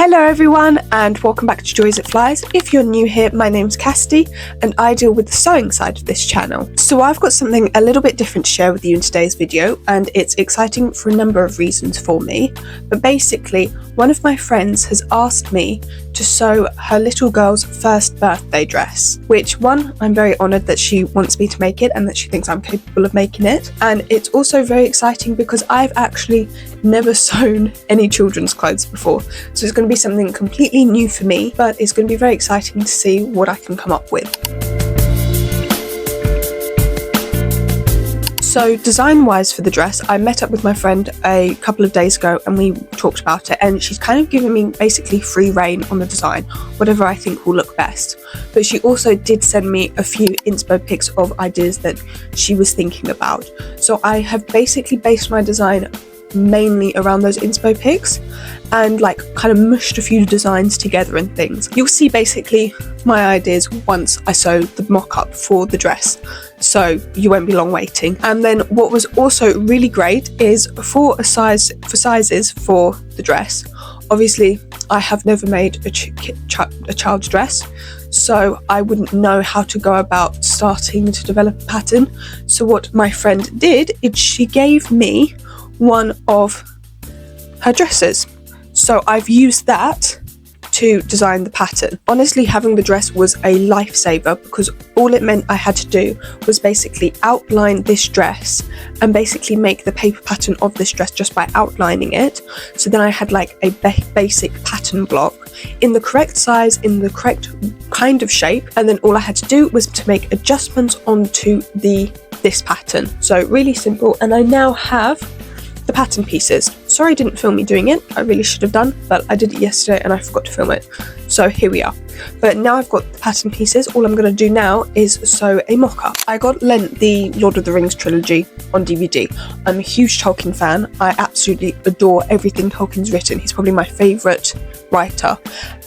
Hello everyone and welcome back to Joys It Flies. If you're new here, my name's Cassidy and I deal with the sewing side of this channel. So I've got something a little bit different to share with you in today's video, and it's exciting for a number of reasons for me. But basically, one of my friends has asked me to sew her little girl's first birthday dress, which I'm very honoured that she wants me to make it and that she thinks I'm capable of making it. And it's also very exciting because I've actually never sewn any children's clothes before. So it's going to be something completely new for me, but it's going to be very exciting to see what I can come up with. So design-wise for the dress, I met up with my friend a couple of days ago and we talked about it, and she's kind of given me basically free rein on the design, whatever I think will look best. But she also did send me a few inspo pics of ideas that she was thinking about. So I have basically based my design mainly around those inspo pics and kind of mushed a few designs together and things. You'll see basically my ideas once I sew the mock-up for the dress, so you won't be long waiting. And then what was also really great is for sizes for the dress. Obviously I have never made a child's dress, so I wouldn't know how to go about starting to develop a pattern. So what my friend did is she gave me one of her dresses, so I've used that to design the pattern. Honestly, having the dress was a lifesaver because all it meant I had to do was basically outline this dress and basically make the paper pattern of this dress just by outlining it. So then I had a basic pattern block in the correct size, in the correct kind of shape, and then all I had to do was to make adjustments onto this pattern. So really simple, and I now have the pattern pieces. Sorry I didn't film me doing it, I really should have done, but I did it yesterday and I forgot to film it. So here we are. But now I've got the pattern pieces, all I'm going to do now is sew a mock-up. I got lent the Lord of the Rings trilogy on DVD. I'm a huge Tolkien fan. I absolutely adore everything Tolkien's written. He's probably my favourite writer,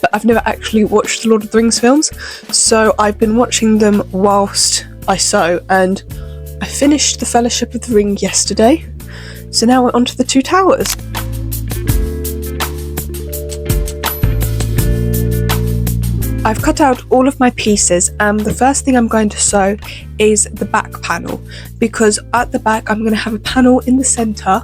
but I've never actually watched the Lord of the Rings films, so I've been watching them whilst I sew, and I finished the Fellowship of the Ring yesterday. So now we're on to the Two Towers. I've cut out all of my pieces, and the first thing I'm going to sew is the back panel, because at the back I'm going to have a panel in the centre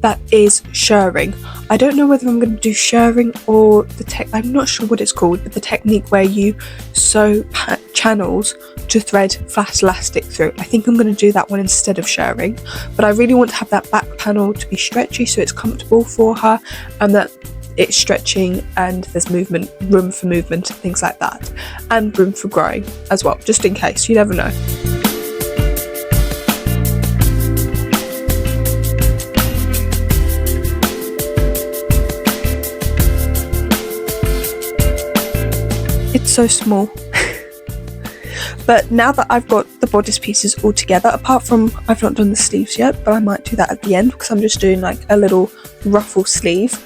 that is shirring. I don't know whether I'm going to do shirring or I'm not sure what it's called, but the technique where you sew channels to thread flat elastic through. I think I'm going to do that one instead of shirring, but I really want to have that back panel to be stretchy so it's comfortable for her and that it's stretching and there's room for movement, things like that, and room for growing as well, just in case, you never know. It's so small. But now that I've got the bodice pieces all together, apart from I've not done the sleeves yet, but I might do that at the end because I'm just doing a little ruffle sleeve.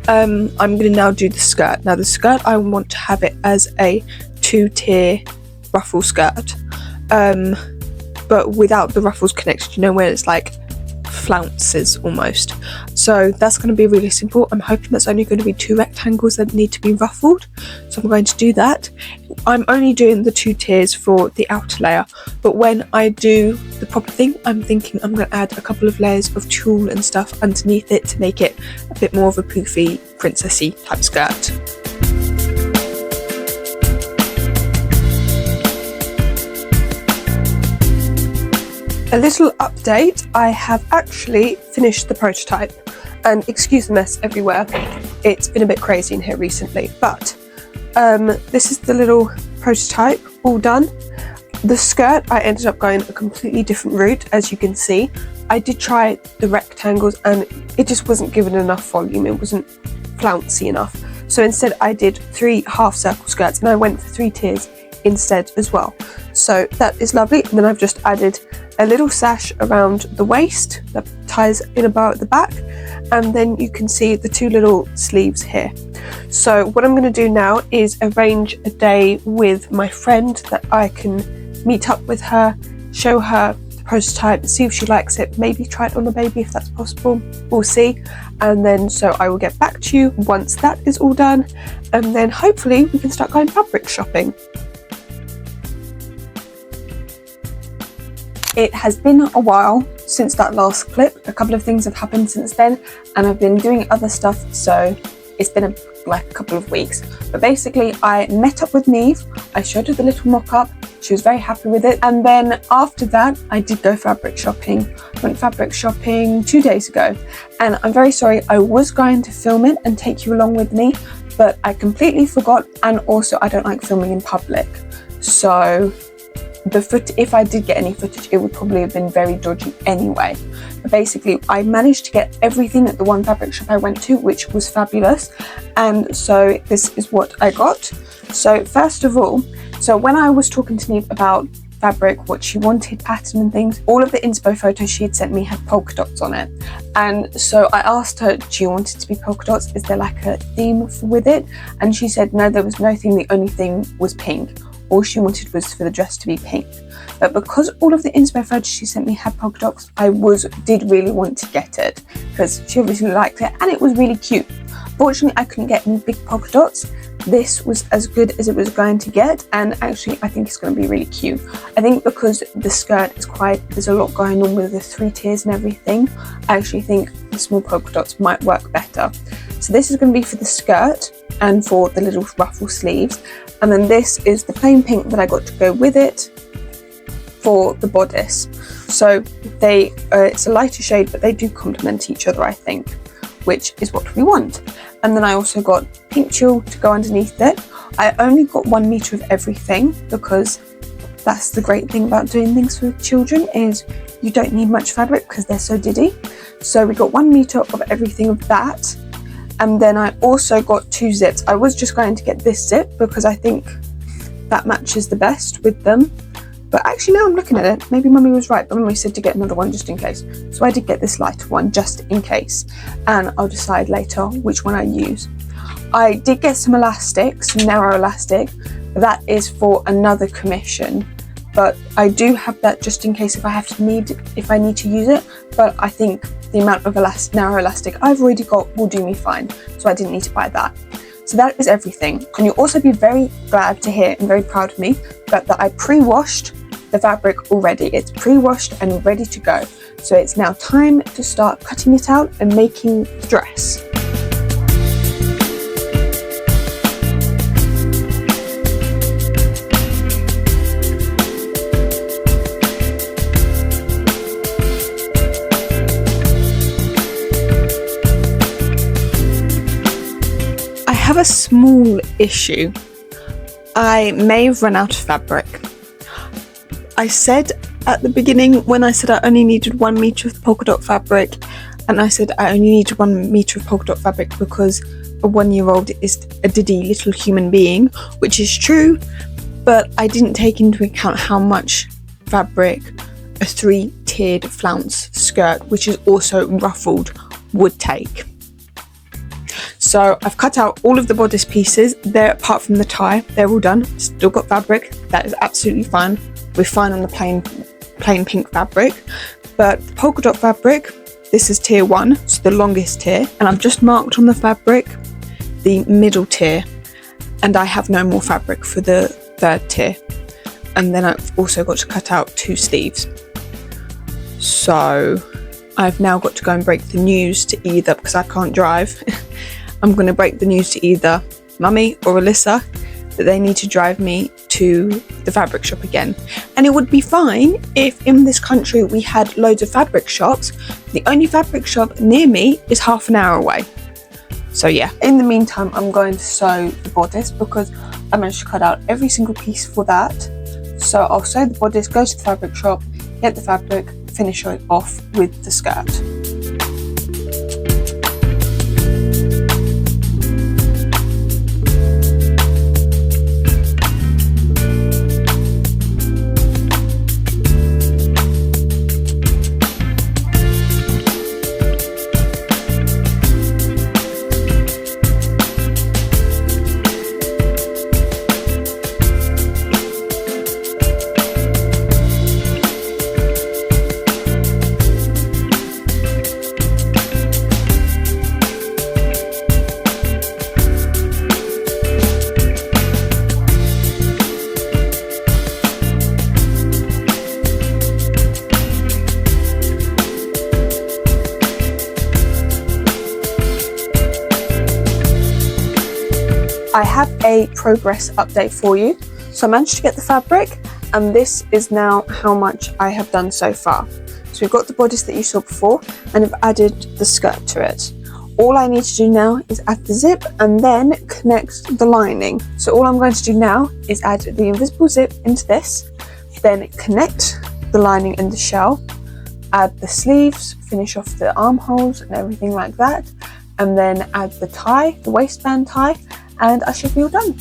I'm going to now do the skirt. Now the skirt, I want to have it as a 2-tier ruffle skirt, but without the ruffles connected, where it's flounces almost. So that's going to be really simple. I'm hoping that's only going to be 2 rectangles that need to be ruffled, so I'm going to do that. I'm only doing the 2 tiers for the outer layer, but when I do the proper thing, I'm thinking I'm going to add a couple of layers of tulle and stuff underneath it to make it a bit more of a poofy, princessy type skirt. A little update, I have actually finished the prototype, and excuse the mess everywhere, it's been a bit crazy in here recently, but this is the little prototype all done. The skirt, I ended up going a completely different route, as you can see. I did try the rectangles and it just wasn't given enough volume, it wasn't flouncy enough. So instead I did 3 half circle skirts and I went for 3 tiers instead as well. So that is lovely, and then I've just added a little sash around the waist that ties in a bow at the back, and then you can see the 2 little sleeves here. So what I'm going to do now is arrange a day with my friend that I can meet up with her, show her the prototype, see if she likes it, maybe try it on the baby if that's possible, we'll see, and then so I will get back to you once that is all done, and then hopefully we can start going fabric shopping. It has been a while since that last clip. A couple of things have happened since then, and I've been doing other stuff, so it's been like a couple of weeks. But basically I met up with Neve, I showed her the little mock-up, she was very happy with it, and then after that I did go fabric shopping. Went fabric shopping 2 days ago, and I'm very sorry, I was going to film it and take you along with me, but I completely forgot, and also I don't like filming in public, so if I did get any footage, it would probably have been very dodgy anyway. But basically I managed to get everything at the one fabric shop I went to, which was fabulous, and so this is what I got. So first of all, so when I was talking to Neve about fabric, what she wanted, pattern and things, all of the inspo photos she had sent me had polka dots on it, and so I asked her, do you want it to be polka dots, is there like a theme with it? And she said no, there was no theme, the only thing was pink. All she wanted was for the dress to be pink. But because all of the inspo photos she sent me had polka dots, I did really want to get it, because she obviously liked it and it was really cute. Fortunately I couldn't get any big polka dots. This was as good as it was going to get, and actually I think it's going to be really cute. I think because the skirt is there's a lot going on with the 3 tiers and everything, I actually think the small polka dots might work better. So this is going to be for the skirt and for the little ruffle sleeves, and then this is the plain pink that I got to go with it for the bodice. So it's a lighter shade, but they do complement each other, I think, which is what we want. And then I also got pink tulle to go underneath it. I only got 1 meter of everything, because that's the great thing about doing things for children, is you don't need much fabric because they're so diddy. So we got 1 meter of everything of that. And then I also got 2 zips. I was just going to get this zip because I think that matches the best with them. But actually now I'm looking at it, maybe Mummy was right, but Mummy said to get another one just in case. So I did get this lighter one just in case, and I'll decide later which one I use. I did get some elastic, some narrow elastic. That is for another commission, but I do have that just in case if I need to use it. But I think the amount of narrow elastic I've already got will do me fine, so I didn't need to buy that. So that is everything. And you'll also be very glad to hear and very proud of me that I pre-washed the fabric already. It's pre-washed and ready to go. So it's now time to start cutting it out and making the dress. I have a small issue. I may have run out of fabric. I said at the beginning, when I said I only needed 1 meter of polka dot fabric, and I said I only needed 1 meter of polka dot fabric because a 1-year-old is a diddy little human being, which is true, but I didn't take into account how much fabric a 3-tiered flounce skirt, which is also ruffled, would take. So I've cut out all of the bodice pieces there, apart from the tie. They're all done. Still got fabric. That is absolutely fine. We're fine on the plain pink fabric. But the polka dot fabric, this is tier 1, so the longest tier. And I've just marked on the fabric the middle tier. And I have no more fabric for the 3rd tier. And then I've also got to cut out 2 sleeves. So I've now got to go and break the news to either, because I can't drive, I'm going to break the news to either Mummy or Alyssa that they need to drive me to the fabric shop again. And it would be fine if in this country we had loads of fabric shops. The only fabric shop near me is half an hour away. So yeah, in the meantime I'm going to sew the bodice because I managed to cut out every single piece for that. So I'll sew the bodice, go to the fabric shop, get the fabric, finish it off with the skirt. I have a progress update for you. So I managed to get the fabric, and this is now how much I have done so far. So we've got the bodice that you saw before, and I've added the skirt to it. All I need to do now is add the zip and then connect the lining. So all I'm going to do now is add the invisible zip into this, then connect the lining and the shell, add the sleeves, finish off the armholes and everything like that, and then add the tie, the waistband tie, and I should be all done.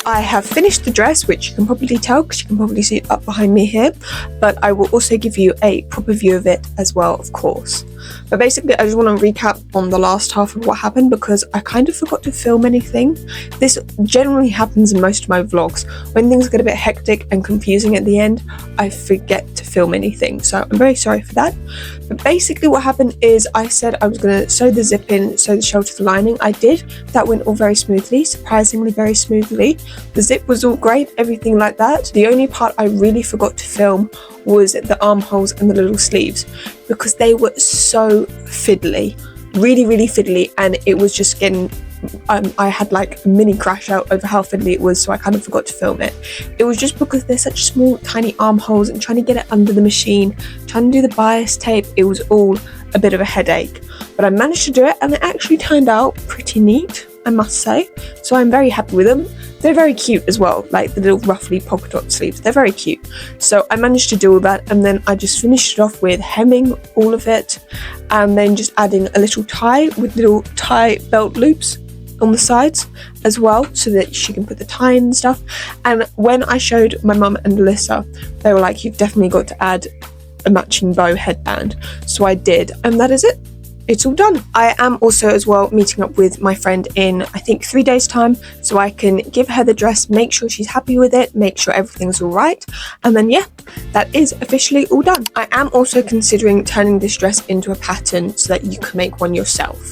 I have finished the dress, which you can probably tell because you can probably see it up behind me here, but I will also give you a proper view of it as well, of course. But basically, I just want to recap on the last half of what happened because I kind of forgot to film anything. This generally happens in most of my vlogs. When things get a bit hectic and confusing at the end, I forget to film anything. So I'm very sorry for that. But basically what happened is I said I was going to sew the zip in, sew the shell to the lining. I did. That went all very smoothly, surprisingly very smoothly. The zip was all great, everything like that. The only part I really forgot to film was the armholes and the little sleeves because they were so fiddly, really fiddly, and it was just getting I had like a mini crash out over how fiddly it was, so I kind of forgot to film it. It was just because they're such small tiny armholes and trying to get it under the machine, trying to do the bias tape, it was all a bit of a headache, but I managed to do it and it actually turned out pretty neat, I must say, so I'm very happy with them. They're very cute as well, like the little roughly polka dot sleeves, they're very cute. So I managed to do all that, and then I just finished it off with hemming all of it and then just adding a little tie with little tie belt loops on the sides as well so that she can put the tie in and stuff. And when I showed my mum and Alyssa, they were like, you've definitely got to add a matching bow headband. So I did, and that is it. It's all done. I am also as well meeting up with my friend in I think 3 days time, so I can give her the dress, make sure she's happy with it, make sure everything's all right, and then yeah, that is officially all done. I am also considering turning this dress into a pattern so that you can make one yourself.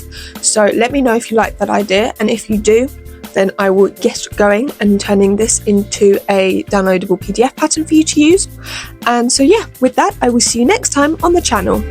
So let me know if you like that idea, and if you do, then I will get going and turning this into a downloadable PDF pattern for you to use. And so yeah, with that, I will see you next time on the channel.